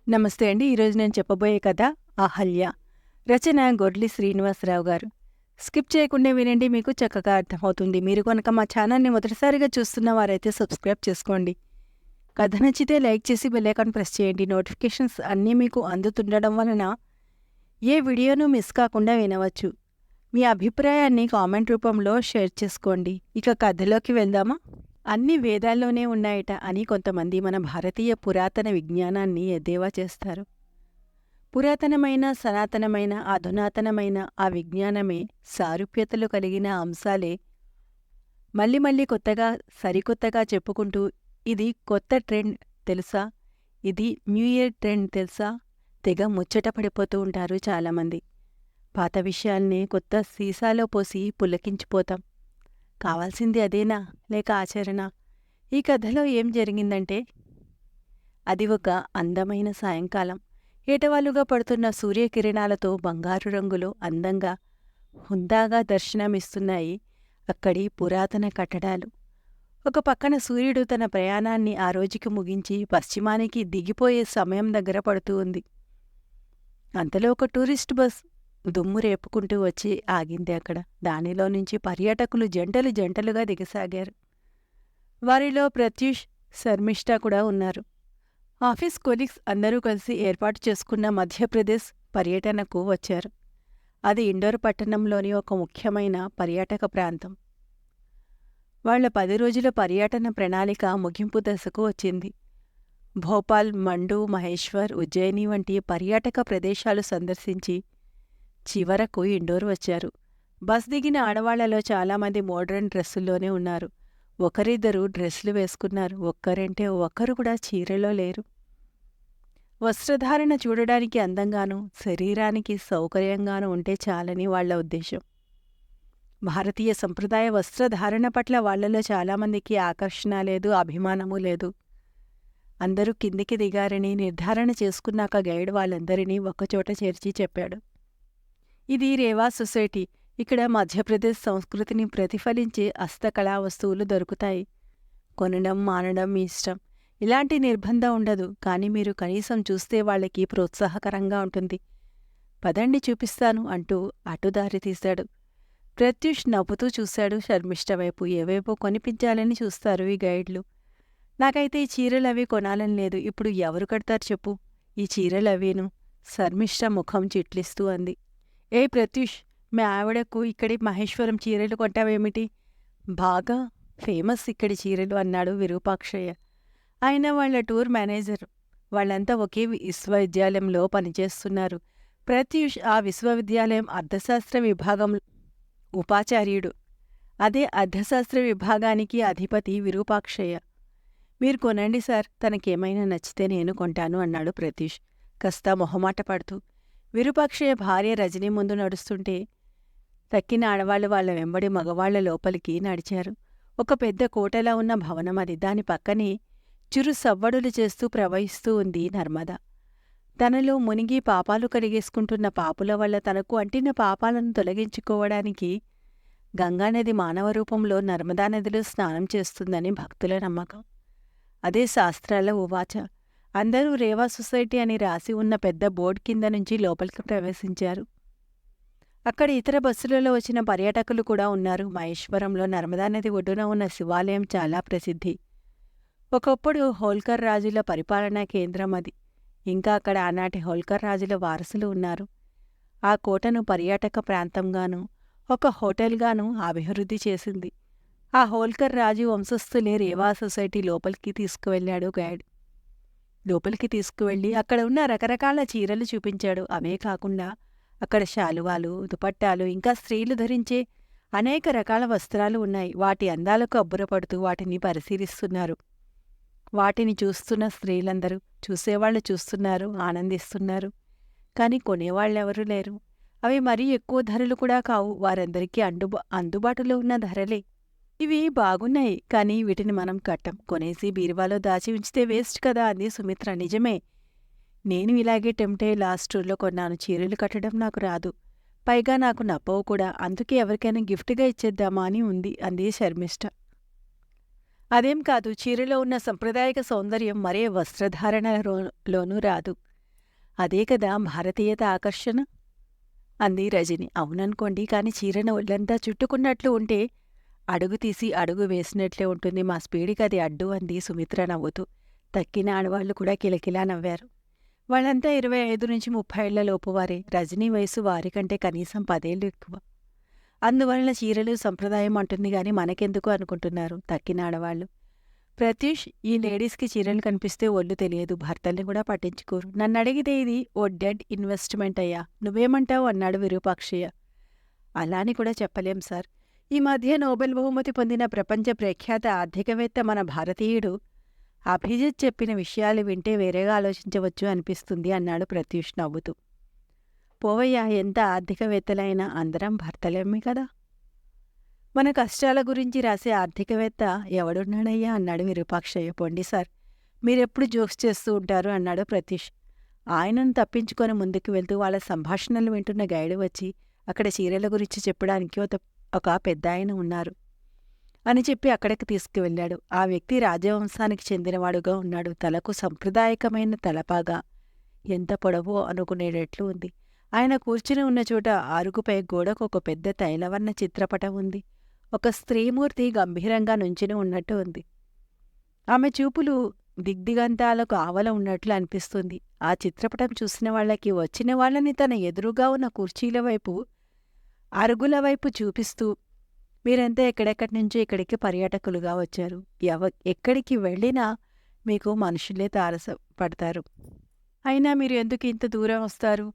నమస్తే అండి. ఈరోజు నేను చెప్పబోయే కథ 'అహల్య'. రచన గొడ్లి శ్రీనివాసరావు గారు. స్కిప్ చేయకుండా వినండి, మీకు చక్కగా అర్థమవుతుంది. మీరు కనుక మా ఛానల్ని మొదటిసారిగా చూస్తున్న వారైతే సబ్స్క్రైబ్ చేసుకోండి. కథ నచ్చితే లైక్ చేసి బెల్ ఐకాన్ ప్రెస్ చేయండి. నోటిఫికేషన్స్ అన్నీ మీకు అందుతుండడం వలన ఏ వీడియోను మిస్ కాకుండా వినవచ్చు. మీ అభిప్రాయాన్ని కామెంట్ రూపంలో షేర్ చేసుకోండి. ఇక కథలోకి వెళ్దామా? అన్ని వేదాల్లోనే ఉన్నాయట అని కొంతమంది మన భారతీయ పురాతన విజ్ఞానాన్ని ఎద్దేవా చేస్తారు. పురాతనమైన, సనాతనమైన, అధునాతనమైన ఆ విజ్ఞానమే, సారూప్యతలు కలిగిన అంశాలే మళ్ళీ మళ్ళీ కొత్తగా, సరికొత్తగా చెప్పుకుంటూ ఇది కొత్త ట్రెండ్ తెలుసా, ఇది న్యూ ఇయర్ ట్రెండ్ తెలుసా, తెగ ముచ్చట పడిపోతూ ఉంటారు చాలామంది. పాత విషయాల్ని కొత్త సీసాలో పోసి పులకించిపోతాం. కావాల్సింది అదేనా, లేక ఆచరణ? ఈ కథలో ఏం జరిగిందంటే, అది ఒక అందమైన సాయంకాలం. ఏటవాలుగా పడుతున్న సూర్యకిరణాలతో బంగారు రంగులో అందంగా, హుందాగా దర్శనమిస్తున్నాయి అక్కడి పురాతన కట్టడాలు. ఒక పక్కన సూర్యుడు తన ప్రయాణాన్ని ఆ రోజుకి ముగించి పశ్చిమానికి దిగిపోయే సమయం దగ్గర పడుతూ ఉంది. అంతలో ఒక టూరిస్ట్ బస్ దుమ్ము రేపుకుంటూ వచ్చి ఆగింది అక్కడ. దానిలో నుంచి పర్యాటకులు జంటలు జంటలుగా దిగసాగారు. వారిలో ప్రత్యూష్, శర్మిష్ఠ కూడా ఉన్నారు. ఆఫీస్ కొలీగ్స్ అందరూ కలిసి ఏర్పాటు చేసుకున్న మధ్యప్రదేశ్ పర్యటనకు వచ్చారు. అది ఇండోర్ పట్టణంలోని ఒక ముఖ్యమైన పర్యాటక ప్రాంతం. వాళ్ల 10 రోజుల పర్యటన ప్రణాళిక ముగింపు దశకు వచ్చింది. భోపాల్, మండు, మహేశ్వర్, ఉజ్జయిని వంటి పర్యాటక ప్రదేశాలు సందర్శించి చివరకు ఇండోర్ వచ్చారు. బస్ దిగిన ఆడవాళ్లలో చాలామంది మోడ్రన్ డ్రెస్సుల్లోనే ఉన్నారు. ఒకరిద్దరు డ్రెస్సులు వేసుకున్నారు. ఒక్కరంటే ఒక్కరు కూడా చీరలో లేరు. వస్త్రధారణ చూడడానికి అందంగానూ, శరీరానికి సౌకర్యంగానూ ఉంటే చాలని వాళ్ల ఉద్దేశం. భారతీయ సంప్రదాయ వస్త్రధారణ పట్ల వాళ్లలో చాలామందికి ఆకర్షణ లేదు, అభిమానమూ లేదు. అందరూ కిందికి దిగారని నిర్ధారణ చేసుకున్నాక గైడ్ వాళ్ళందరినీ ఒక్కచోట చేర్చి చెప్పాడు. ఇది రేవా సొసైటీ. ఇక్కడ మధ్యప్రదేశ్ సంస్కృతిని ప్రతిఫలించే హస్తకళా వస్తువులు దొరుకుతాయి. కొనడం మానడం మీ ఇష్టం. ఇలాంటి నిర్బంధం ఉండదు. కానీ మీరు కనీసం చూస్తే వాళ్ళకి ప్రోత్సాహకరంగా ఉంటుంది. పదండి చూపిస్తాను అంటూ అటుదారి తీశాడు. ప్రత్యూష్ నవ్వుతూ చూశాడు శర్మిష్ఠ వైపు. ఏవేవో కొనిపించాలని చూస్తారు ఈ గైడ్లు. నాకైతే ఈ చీరలవి కొనాలని లేదు. ఇప్పుడు ఎవరు కడతారు చెప్పు ఈ చీరలవీను? శర్మిష్ఠ ముఖం చిట్లిస్తూ అంది. ఏ ప్రత్యూష్, మీ ఆవిడకు ఇక్కడి మహేశ్వరం చీరలు కొంటావేమిటి? బాగా ఫేమస్ ఇక్కడి చీరలు అన్నాడు విరూపాక్షయ్య. ఆయన వాళ్ల టూర్ మేనేజర్. వాళ్ళంతా ఒకే విశ్వవిద్యాలయంలో పనిచేస్తున్నారు. ప్రత్యూష్ ఆ విశ్వవిద్యాలయం అర్థశాస్త్ర విభాగం ఉపాచార్యుడు. అదే అర్థశాస్త్ర విభాగానికి అధిపతి విరూపాక్షయ్య. మీరు కొనండి సార్, తనకేమైనా నచ్చితే నేను కొంటాను అన్నాడు ప్రత్యూష్ కాస్త మొహమాట పడుతూ. విరూపాక్షయ్య భార్య రజనీ ముందు నడుస్తుంటే తక్కిన ఆడవాళ్లు వాళ్ల వెంబడి మగవాళ్ల లోపలికి నడిచారు. ఒక పెద్ద కోటలా ఉన్న భవనం అది. దాని పక్కనే చిరు సవ్వడులు చేస్తూ ప్రవహిస్తూ ఉంది నర్మద. తనలో మునిగి పాపాలు కడిగేసుకుంటున్న పాపుల వల్ల తనకు అంటిన పాపాలను తొలగించుకోవడానికి గంగానది మానవ రూపంలో నర్మదా నదిలో స్నానం చేస్తుందని భక్తుల నమ్మకం. అదే శాస్త్రాల ఉవాచ. అందరూ రేవా సొసైటీ అని రాసి ఉన్న పెద్ద బోర్డు కింద నుంచి లోపలికి ప్రవేశించారు. అక్కడ ఇతర బస్సులలో వచ్చిన పర్యాటకులు కూడా ఉన్నారు. మహేశ్వరంలో నర్మదా నది ఒడ్డున ఉన్న శివాలయం చాలా ప్రసిద్ధి. ఒకప్పుడు హోల్కర్ రాజుల పరిపాలనా కేంద్రం అది. ఇంకా అక్కడ ఆనాటి హోల్కర్ రాజుల వారసులు ఉన్నారు. ఆ కోటను పర్యాటక ప్రాంతంగానూ, ఒక హోటల్గానూ అభివృద్ధి చేసింది. ఆ హోల్కర్ రాజు వంశస్థులే రేవా సొసైటీ లోపలికి తీసుకువెళ్ళాడు గైడ్. లోపలికి తీసుకువెళ్ళి అక్కడ ఉన్న రకరకాల చీరలు చూపించాడు. అవే కాకుండా అక్కడ శాలువాలు, దుపట్టాలు, ఇంకా స్త్రీలు ధరించే అనేక రకాల వస్త్రాలు ఉన్నాయి. వాటి అందాలకు అబ్బురపడుతూ వాటిని పరిశీలిస్తున్నారు. వాటిని చూస్తున్న స్త్రీలందరూ చూసేవాళ్లు చూస్తున్నారు, ఆనందిస్తున్నారు. కాని కొనేవాళ్ళెవరూ లేరు. అవి మరీ ఎక్కువ ధరలు కూడా కావు. వారందరికీ అందుబాటులో ఉన్న ధరలే. ఇవి బాగున్నాయి, కానీ వీటిని మనం కట్టం. కొనేసి బీరువాలో దాచి ఉంచితే వేస్ట్ కదా అంది సుమిత్ర. నిజమే, నేను ఇలాగే టెంప్టే లాస్ట్ టూర్లో కొన్నాను. చీరలు కట్టడం నాకు రాదు. పైగా నాకు నప్పవు కూడా. అందుకే ఎవరికైనా గిఫ్ట్గా ఇచ్చేద్దామా అని ఉంది అంది శర్మిష్ఠ. అదేం కాదు, చీరలో ఉన్న సంప్రదాయక సౌందర్యం మరే వస్త్రధారణలోనూ రాదు. అదే కదా భారతీయత ఆకర్షణ అంది రజని. అవుననుకోండి, కాని చీరను ఒళ్ళంతా చుట్టుకున్నట్లు ఉంటే అడుగు తీసి అడుగు వేసినట్లే ఉంటుంది. మా స్పీడికది అడ్డు అంది సుమిత్ర నవ్వుతూ. తక్కిన ఆడవాళ్లు కూడా కిలకిలా నవ్వారు. వాళ్ళంతా 25-30 ఏళ్ల లోపువారే. రజనీ వయసు వారికంటే కనీసం 10 ఏళ్లు ఎక్కువ. అందువలన చీరలు సంప్రదాయం అంటుంది గాని మనకెందుకు అనుకుంటున్నారు తక్కిన ఆడవాళ్లు. ప్రత్యూష్, ఈ లేడీస్కి చీరలు కనిపిస్తే ఒళ్ళు తెలియదు, భర్తల్ని కూడా పట్టించుకోరు. నన్నడిగితే ఇది ఓ డెడ్ ఇన్వెస్ట్మెంట్ అయ్యా. నువ్వేమంటావు అన్నాడు విరూపాక్షయ్య. అలా అని కూడా చెప్పలేం సార్. ఈ మధ్య నోబెల్ బహుమతి పొందిన ప్రపంచ ప్రఖ్యాత ఆర్థికవేత్త మన భారతీయుడు అభిజిత్ చెప్పిన విషయాలు వింటే వేరేగా ఆలోచించవచ్చు అనిపిస్తుంది అన్నాడు ప్రత్యూష్ నవ్వుతూ. పోవయ్యా, ఎంత ఆర్థికవేత్తలైనా అందరం భర్తలేమే కదా. మన కష్టాల గురించి రాసే ఆర్థికవేత్త ఎవడున్నాడయ్యా అన్నాడు విరూపాక్షయ్య. పొండి సార్, మీరెప్పుడు జోక్స్ చేస్తూ ఉంటారు అన్నాడు ప్రత్యూష్. ఆయనను తప్పించుకొని ముందుకు వెళ్తూ వాళ్ళ సంభాషణలు వింటున్న గైడు వచ్చి అక్కడ చీరల గురించి చెప్పడానికి ఒక పెద్దాయన ఉన్నారు అని చెప్పి అక్కడికి తీసుకువెళ్ళాడు. ఆ వ్యక్తి రాజవంశానికి చెందినవాడుగా ఉన్నాడు. తలకు సంప్రదాయకమైన తలపాగా ఎంత పొడవో అనుకునేటట్లు ఉంది. ఆయన కూర్చుని ఉన్న చోట అరుగుపై గోడకు ఒక పెద్ద తైలవర్ణ చిత్రపటం ఉంది. ఒక స్త్రీమూర్తి గంభీరంగా నుంచుని ఉన్నట్టు ఉంది. ఆమె చూపులు దిగ్దిగంతాలకు ఆవల ఉన్నట్లు అనిపిస్తుంది. ఆ చిత్రపటం చూసిన వాళ్ళకి వచ్చిన వాళ్ళని తన ఎదురుగా ఉన్న కుర్చీల వైపు, అరుగుల వైపు చూపిస్తూ, మీరంతా ఎక్కడెక్కడి నుంచో ఇక్కడికి పర్యాటకులుగా వచ్చారు. ఎక్కడికి వెళ్ళినా మీకు మనుషులే తారసపడతారు. అయినా మీరు ఎందుకు ఇంత దూరం వస్తారు?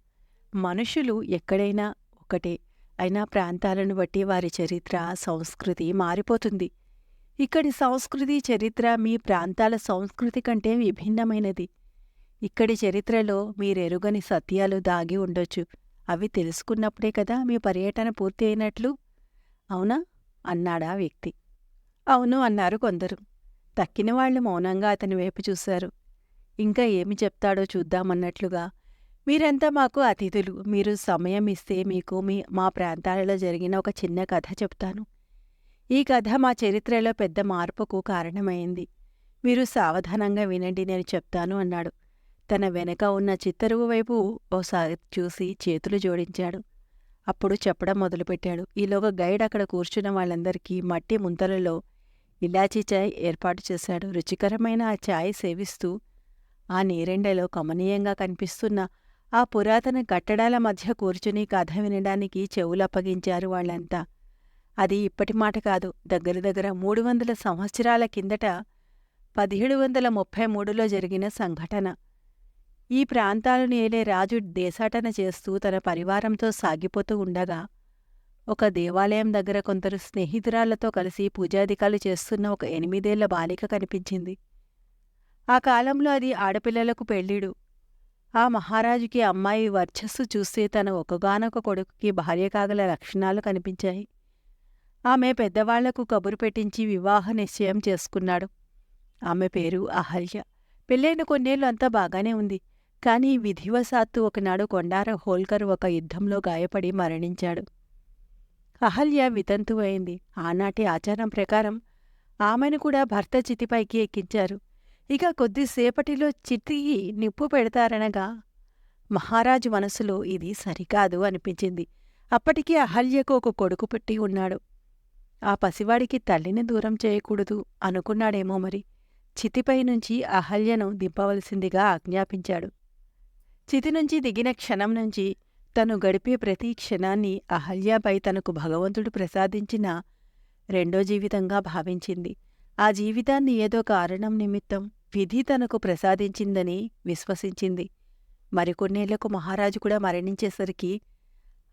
మనుషులు ఎక్కడైనా ఒకటే. అయినా ప్రాంతాలను బట్టి వారి చరిత్ర, సంస్కృతి మారిపోతుంది. ఇక్కడి సంస్కృతి, చరిత్ర మీ ప్రాంతాల సంస్కృతి కంటే విభిన్నమైనది. ఇక్కడి చరిత్రలో మీరెరుగని సత్యాలు దాగి ఉండొచ్చు. అవి తెలుసుకున్నప్పుడే కదా మీ పర్యటన పూర్తి అయినట్లు. అవునా అన్నాడా వ్యక్తి. అవును అన్నారు కొందరు. తక్కినవాళ్లు మౌనంగా అతని వైపు చూశారు. ఇంకా ఏమి చెప్తాడో చూద్దామన్నట్లుగా. మీరంతా మాకు అతిథులు. మీరు సమయం ఇస్తే మీకు మా ప్రాంతాలలో జరిగిన ఒక చిన్న కథ చెప్తాను. ఈ కథ మా చరిత్రలో పెద్ద మార్పుకు కారణమైంది. మీరు సావధానంగా వినండి, నేను చెప్తాను అన్నాడు. తన వెనక ఉన్న చిత్తరువు వైపు ఓసారి చూసి చేతులు జోడించాడు. అప్పుడు చెప్పడం మొదలుపెట్టాడు. ఈలోగా గైడ్ అక్కడ కూర్చున్న వాళ్ళందరికీ మట్టి ముంతలలో ఇలాచీ చాయ్ ఏర్పాటు చేశాడు. రుచికరమైన ఆ చాయ్ సేవిస్తూ ఆ నీరెండలో కమనీయంగా కనిపిస్తున్న ఆ పురాతన కట్టడాల మధ్య కూర్చుని కథ వినడానికి చెవులప్పగించారు వాళ్ళంతా. అది ఇప్పటి మాట కాదు. దగ్గర దగ్గర 300 సంవత్సరాల కిందట 1733లో జరిగిన సంఘటన. ఈ ప్రాంతాలను ఏలే రాజు దేశాటన చేస్తూ తన పరివారంతో సాగిపోతూ ఉండగా ఒక దేవాలయం దగ్గర కొందరు స్నేహితురాళ్లతో కలిసి పూజాధికాలు చేస్తున్న ఒక 8 ఏళ్ల బాలిక కనిపించింది. ఆ కాలంలో అది ఆడపిల్లలకు పెళ్ళిడు. ఆ మహారాజుకి అమ్మాయి వర్చస్సు చూస్తే తన ఒకగానొక కొడుకుకి భార్య కాగల లక్షణాలు కనిపించాయి. ఆమె పెద్దవాళ్లకు కబురు పెట్టించి వివాహ నిశ్చయం చేసుకున్నాడు. ఆమె పేరు అహల్య. పెళ్ళైన కొన్నేళ్లు అంతా బాగానే ఉంది. కాని విధివశాత్తు ఒకనాడు కొండార హోల్కర్ ఒక యుద్ధంలో గాయపడి మరణించాడు. అహల్య వితంతువైంది. ఆనాటి ఆచారం ప్రకారం ఆమెను కూడా భర్త చితిపైకి ఎక్కించారు. ఇక కొద్దిసేపటిలో చితికి నిప్పు పెడతారనగా మహారాజు మనసులో ఇది సరికాదు అనిపించింది. అప్పటికీ అహల్యకు ఒక కొడుకు పుట్టి ఉన్నాడు. ఆ పసివాడికి తల్లిని దూరం చేయకూడదు అనుకున్నాడేమో మరి. చితిపై నుంచి అహల్యను దింపవలసిందిగా ఆజ్ఞాపించాడు. చితి నుంచి దిగిన క్షణం నుంచి తను గడిపే ప్రతి క్షణాన్ని అహల్యపై తనకు భగవంతుడు ప్రసాదించిన రెండో జీవితంగా భావించింది. ఆ జీవితాన్ని ఏదో కారణం నిమిత్తం విధి తనకు ప్రసాదించిందని విశ్వసించింది. మరికొన్నేళ్లకు మహారాజు కూడా మరణించేసరికి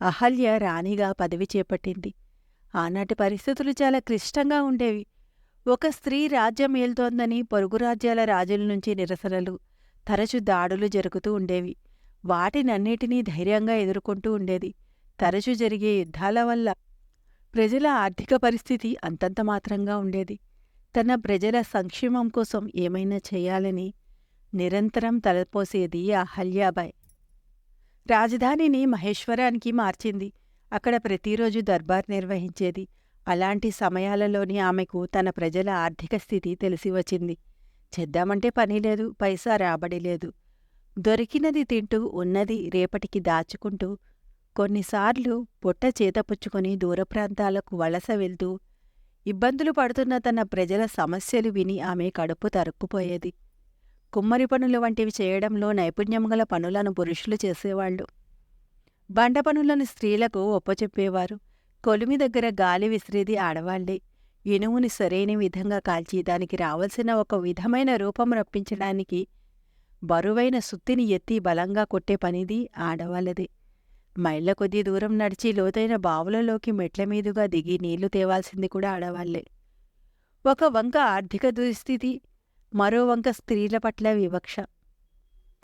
అహల్య రాణిగా పదవి చేపట్టింది. ఆనాటి పరిస్థితులు చాలా క్లిష్టంగా ఉండేవి. ఒక స్త్రీ రాజ్యం ఏల్తోందని పొరుగు రాజ్యాల రాజుల నుంచి నిరసనలు, తరచు దాడులు జరుగుతూ ఉండేవి. వాటినన్నిటినీ ధైర్యంగా ఎదుర్కొంటూ ఉండేది. తరచు జరిగే యుద్ధాల వల్ల ప్రజల ఆర్థిక పరిస్థితి అంతంత మాత్రంగా ఉండేది. తన ప్రజల సంక్షేమం కోసం ఏమైనా చేయాలని నిరంతరం తలపోసేది అహల్యాబాయ్. రాజధానిని మహేశ్వరానికి మార్చింది. అక్కడ ప్రతిరోజు దర్బార్ నిర్వహించేది. అలాంటి సమయాలలోని ఆమెకు తన ప్రజల ఆర్థిక స్థితి తెలిసివచ్చింది. చేద్దామంటే పనిలేదు, పైసా రాబడి లేదు. దొరికినది తింటూ ఉన్నది రేపటికి దాచుకుంటూ కొన్నిసార్లు పొట్ట చేతపుచ్చుకొని దూర ప్రాంతాలకు వలస వెళ్తూ ఇబ్బందులు పడుతున్న తన ప్రజల సమస్యలు విని ఆమె కడుపు తరుక్కుపోయేది. కుమ్మరి పనులు వంటివి చేయడంలో నైపుణ్యం గల పనులను పురుషులు చేసేవాళ్లు. బండ పనులను స్త్రీలకు ఒప్పచెప్పేవారు. కొలిమి దగ్గర గాలి విసిరేది ఆడవాళ్లే. ఇనుముని సరైన విధంగా కాల్చి దానికి రావలసిన ఒక విధమైన రూపం రప్పించడానికి బరువైన సుత్తిని ఎత్తి బలంగా కొట్టే పనిది ఆడవాళ్లదే. మైళ్ళ కొద్దీ దూరం నడిచి లోతైన బావులలోకి మెట్లమీదుగా దిగి నీళ్లు తేవాల్సింది కూడా ఆడవాళ్లే. ఒక వంక ఆర్థిక దుస్థితి, మరో వంక స్త్రీల పట్ల వివక్ష.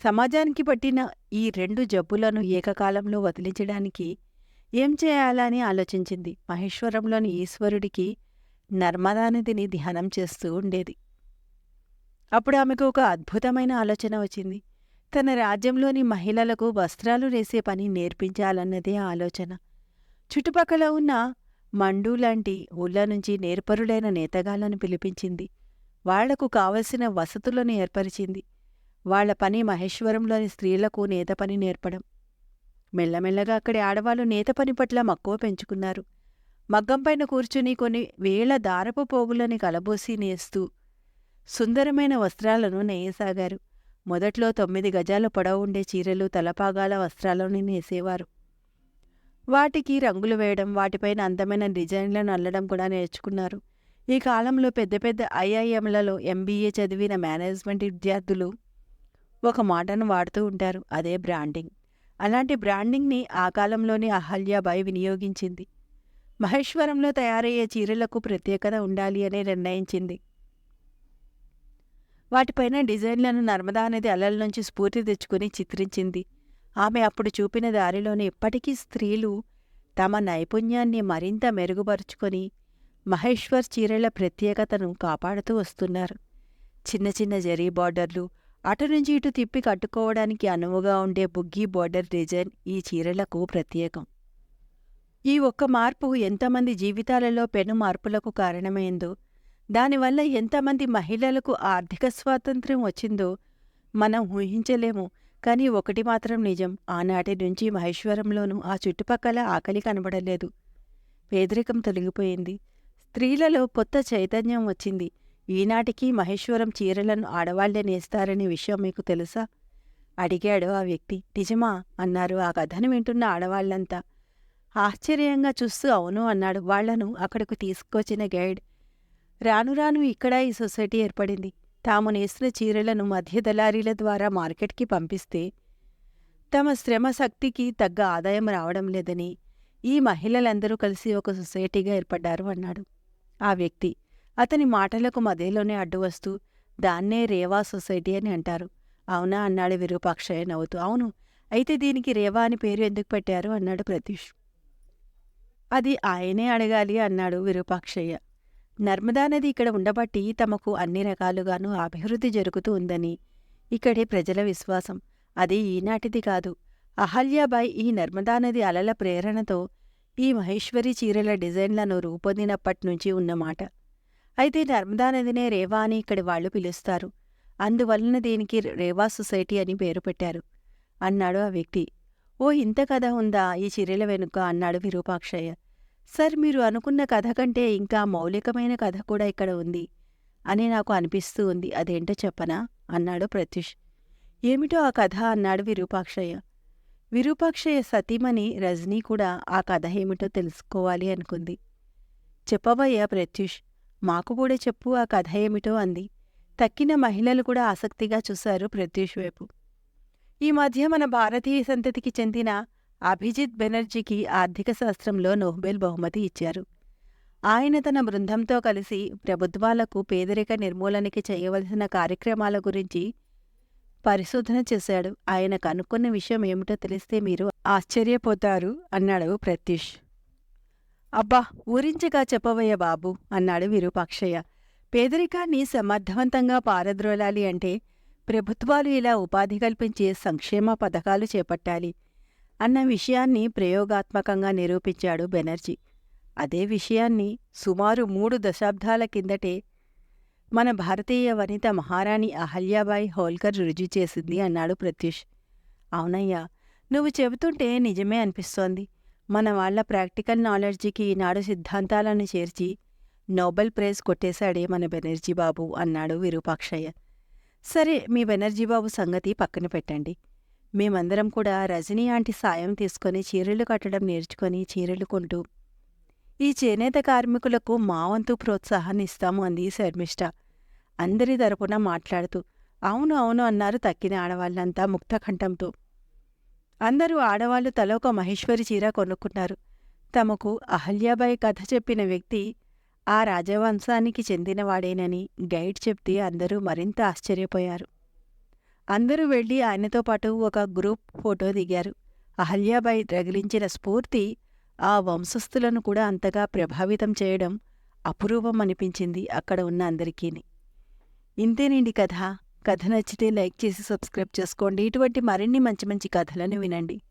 సమాజానికి పట్టిన ఈ రెండు జబ్బులను ఏకకాలంలో వదిలించడానికి ఏం చేయాలని ఆలోచించింది. మహేశ్వరంలోని ఈశ్వరుడికి నర్మదానదిని ధ్యానం చేస్తూ ఉండేది. అప్పుడు ఆమెకు ఒక అద్భుతమైన ఆలోచన వచ్చింది. తన రాజ్యంలోని మహిళలకు వస్త్రాలు నేసే పని నేర్పించాలన్నదే ఆలోచన. చుట్టుపక్కల ఉన్న మండు లాంటి ఊళ్ళ నుంచి నేర్పరులైన నేతగాళ్లను పిలిపించింది. వాళ్లకు కావలసిన వసతులను ఏర్పరిచింది. వాళ్ల పని మహేశ్వరంలోని స్త్రీలకు నేత పని నేర్పడం. మెల్లమెల్లగా అక్కడి ఆడవాళ్లు నేత పని పట్ల మక్కువ పెంచుకున్నారు. మగ్గంపైన కూర్చుని కొన్ని వేల దారపు పోగులని కలబోసి నేస్తూ సుందరమైన వస్త్రాలను నేయసాగారు. మొదట్లో 9 గజాల పొడవు ఉండే చీరలు, తలపాగాల వస్త్రాలను నేసేవారు. వాటికి రంగులు వేయడం, వాటిపైన అందమైన డిజైన్లను అల్లడం కూడా నేర్చుకున్నారు. ఈ కాలంలో పెద్ద పెద్ద ఐఐఎంలలో ఎంబీఏ చదివిన మేనేజ్మెంట్ విద్యార్థులు ఒక మాటను వాడుతూ ఉంటారు, అదే బ్రాండింగ్. అలాంటి బ్రాండింగ్ని ఆ కాలంలోని అహల్యాబాయి వినియోగించింది. మహేశ్వరంలో తయారయ్యే చీరలకు ప్రత్యేకత ఉండాలి అని నిర్ణయించింది. వాటిపైన డిజైన్లను నర్మదా నది అలల నుంచి స్ఫూర్తి తెచ్చుకుని చిత్రించింది. ఆమె అప్పుడు చూపిన దారిలోనే ఇప్పటికీ స్త్రీలు తమ నైపుణ్యాన్ని మరింత మెరుగుపరుచుకొని మహేశ్వర్ చీరల ప్రత్యేకతను కాపాడుతూ వస్తున్నారు. చిన్న చిన్న జరీ బార్డర్లు, అటు నుంచి ఇటు తిప్పి కట్టుకోవడానికి అనువుగా ఉండే బుగ్గీ బార్డర్ డిజైన్ ఈ చీరలకు ప్రత్యేకం. ఈ ఒక్క మార్పు ఎంతమంది జీవితాలలో పెను మార్పులకు కారణమైందో, దానివల్ల ఎంతమంది మహిళలకు ఆర్థిక స్వాతంత్ర్యం వచ్చిందో మనం ఊహించలేము. కానీ ఒకటి మాత్రం నిజం, ఆనాటి నుంచి మహేశ్వరంలోనూ ఆ చుట్టుపక్కల ఆకలి కనబడలేదు. పేదరికం తొలగిపోయింది. స్త్రీలలో కొత్త చైతన్యం వచ్చింది. ఈనాటికి మహేశ్వరం చీరలను ఆడవాళ్లే నేస్తారనే విషయం మీకు తెలుసా? అడిగాడు ఆ వ్యక్తి. నిజమా? అన్నారు ఆ కథను వింటున్న ఆడవాళ్లంతా. ఆశ్చర్యంగా చూస్తూ అవును అన్నాడు. వాళ్లను అక్కడకు తీసుకొచ్చిన గైడ్. రాను రాను ఇక్కడ ఈ సొసైటీ ఏర్పడింది. తాము నేసిన చీరలను మధ్య దళారీల ద్వారా మార్కెట్కి పంపిస్తే తమ శ్రమ శక్తికి తగ్గ ఆదాయం రావడం లేదని ఈ మహిళలందరూ కలిసి ఒక సొసైటీగా ఏర్పడ్డారు అన్నాడు ఆ వ్యక్తి. అతని మాటలకు మధ్యలోనే అడ్డు వస్తూ, దాన్నే రేవా సొసైటీ అని అంటారు. అవునా అన్నాడు విరూపాక్షయ్య నవ్వుతూ. అవును, అయితే దీనికి రేవా అని పేరు ఎందుకు పెట్టారు అన్నాడు ప్రత్యూష్. అది ఆయనే అడగాలి అన్నాడు విరూపాక్షయ్య. నర్మదా నది ఇక్కడ ఉండబట్టి తమకు అన్ని రకాలుగానూ అభివృద్ధి జరుగుతూ ఉందని ఇక్కడి ప్రజల విశ్వాసం. అది ఈనాటిది కాదు. అహల్యాబాయి ఈ నర్మదా నది అలల ప్రేరణతో ఈ మహేశ్వరి చీరల డిజైన్లను రూపొందినప్పట్నుంచి ఉన్నమాట. అయితే నర్మదా నదినే రేవా అని ఇక్కడి వాళ్లు పిలుస్తారు. అందువలన దీనికి రేవా సొసైటీ అని పేరు పెట్టారు అన్నాడు ఆ వ్యక్తి. ఓ, ఇంత కథ ఉందా ఈ చీరల వెనుక అన్నాడు విరూపాక్షయ్య. సార్, మీరు అనుకున్న కథ కంటే ఇంకా మౌలికమైన కథ కూడా ఇక్కడ ఉంది అని నాకు అనిపిస్తూ ఉంది. అదేంటో చెప్పనా అన్నాడు ప్రత్యూష్. ఏమిటో ఆ కథ అన్నాడు విరూపాక్షయ్య. విరూపాక్షయ్య సతీమణి రజనీ కూడా ఆ కథ ఏమిటో తెలుసుకోవాలి అనుకుంది. చెప్పవయ్యా ప్రత్యూష్, మాకు కూడా చెప్పు ఆ కథ ఏమిటో అంది. తక్కిన మహిళలు కూడా ఆసక్తిగా చూశారు ప్రత్యూష్ వైపు. ఈ మధ్య మన భారతీయ సంతతికి చెందిన అభిజిత్ బెనర్జీకి ఆర్థిక శాస్త్రంలో నోబెల్ బహుమతి ఇచ్చారు. ఆయన తన బృందంతో కలిసి ప్రభుత్వాలకు పేదరిక నిర్మూలనకి చేయవలసిన కార్యక్రమాల గురించి పరిశోధన చేశాడు. ఆయన కనుక్కున్న విషయం ఏమిటో తెలిస్తే మీరు ఆశ్చర్యపోతారు అన్నాడు ప్రత్యూష్. అబ్బా, ఊరించగా చెప్పవయ్య బాబు అన్నాడు విరూపాక్షయ్య. పేదరికాన్ని సమర్థవంతంగా పారద్రోలాలి అంటే ప్రభుత్వాలు ఇలా ఉపాధి కల్పించే సంక్షేమ పథకాలు చేపట్టాలి అన్న విషయాన్ని ప్రయోగాత్మకంగా నిరూపించాడు బెనర్జీ. అదే విషయాన్ని సుమారు 3 దశాబ్దాల కిందటే మన భారతీయ వనిత మహారాణి అహల్యాబాయి హోల్కర్ రుజువు చేసింది అన్నాడు ప్రత్యూష్. అవునయ్యా, నువ్వు చెబుతుంటే నిజమే అనిపిస్తోంది. మన వాళ్ళ ప్రాక్టికల్ నాలెడ్జికి ఈనాడు సిద్ధాంతాలను చేర్చి నోబెల్ ప్రైజ్ కొట్టేశాడే మన బెనర్జీ బాబు అన్నాడు విరూపాక్షయ్య. సరే, మీ బెనర్జీ బాబు సంగతి పక్కన పెట్టండి. మేమందరం కూడా రజనీ ఆంటీ సాయం తీసుకొని చీరలు కట్టడం నేర్చుకొని చీరలు కొంటూ ఈ చేనేత కార్మికులకు మా వంతు ప్రోత్సాహాన్ని ఇస్తాము అంది శర్మిష్ట అందరి తరపున మాట్లాడుతూ. అవును అవును అన్నారు తక్కిన ఆడవాళ్ళంతా ముక్తకంఠంతో. అందరూ ఆడవాళ్లు తల ఒక మహేశ్వరి చీర కొనుక్కున్నారు. తమకు అహల్యాబాయి కథ చెప్పిన వ్యక్తి ఆ రాజవంశానికి చెందినవాడేనని గైడ్ చెప్తే అందరూ మరింత ఆశ్చర్యపోయారు. అందరూ వెళ్ళి ఆయనతో పాటు ఒక గ్రూప్ ఫోటో దిగారు. అహల్యాబాయి రగిలించిన స్ఫూర్తి ఆ వంశస్థులను కూడా అంతగా ప్రభావితం చేయడం అపురూపం అనిపించింది అక్కడ ఉన్న అందరికీని. ఇంతేనండి కథ. కథ నచ్చితే లైక్ చేసి సబ్స్క్రైబ్ చేసుకోండి. ఇటువంటి మరిన్ని మంచి మంచి కథలను వినండి.